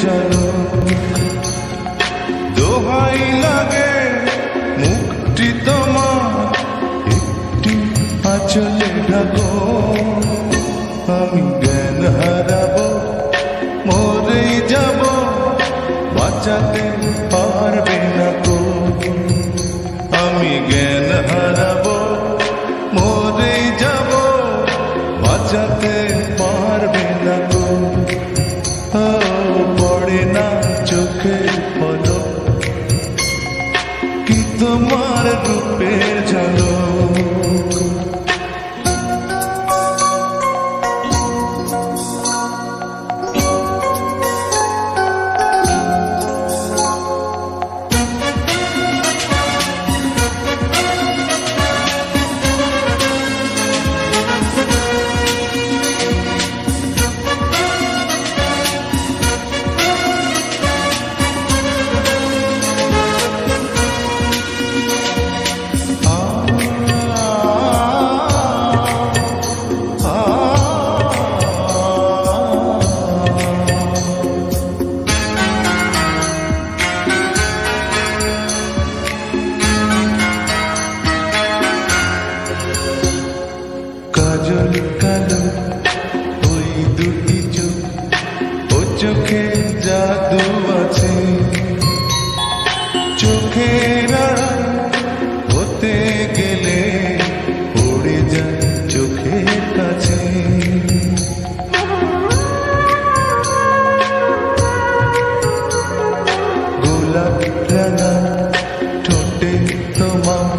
ঝলক। দোহাই লাগে মুক্তি তোমার একটি আঁচলে ঢাকো। আমি জ্ঞান হারাবো, মরেই যাব, বাঁচাতে পারবে না তো। আমি জ্ঞান হারাবো, মরেই যাব, বাঁচাতে পারবে না তো। পড়ে না চোখের পলক, কি তোমার রূপের ঝলক। কাজল কালো ওই দুটি চোখ, ও চোখে জাদু আছে। চোখের আড়াল হতে গেলে পড়ে যায় চোখের কাছে। গোলাপ রাঙা ঠোঁটে তোমার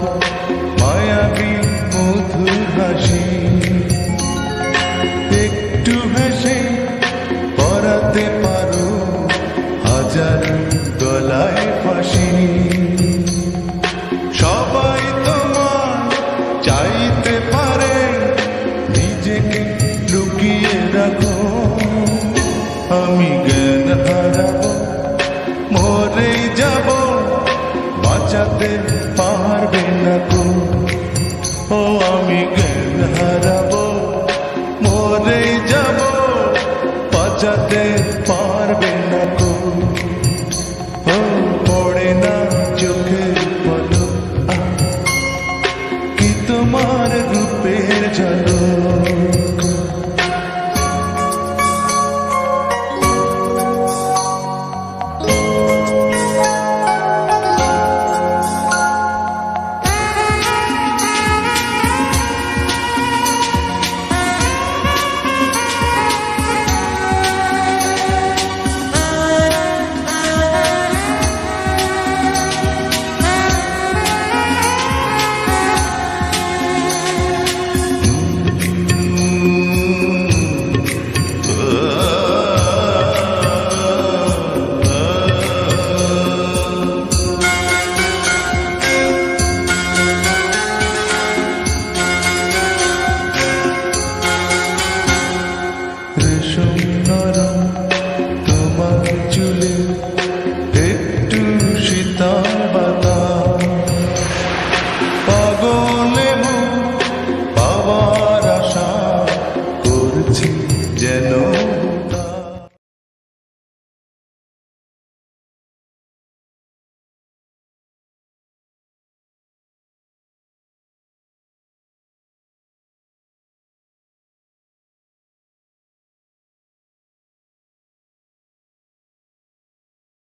মায়াবী মধুর হাসি। একটু হেসে পরাতে পারো হাজার গলায় ফাঁসি। সবাই তোমার চাইতে পারে, নিজেকে লুকিয়ে রাখো। আমি জ্ঞান হারাবো, মরেই যাব, বাঁচাতে পারবে না তো। ও আমি জ্ঞান হারাবো, মরেই যাব, বাঁচাতে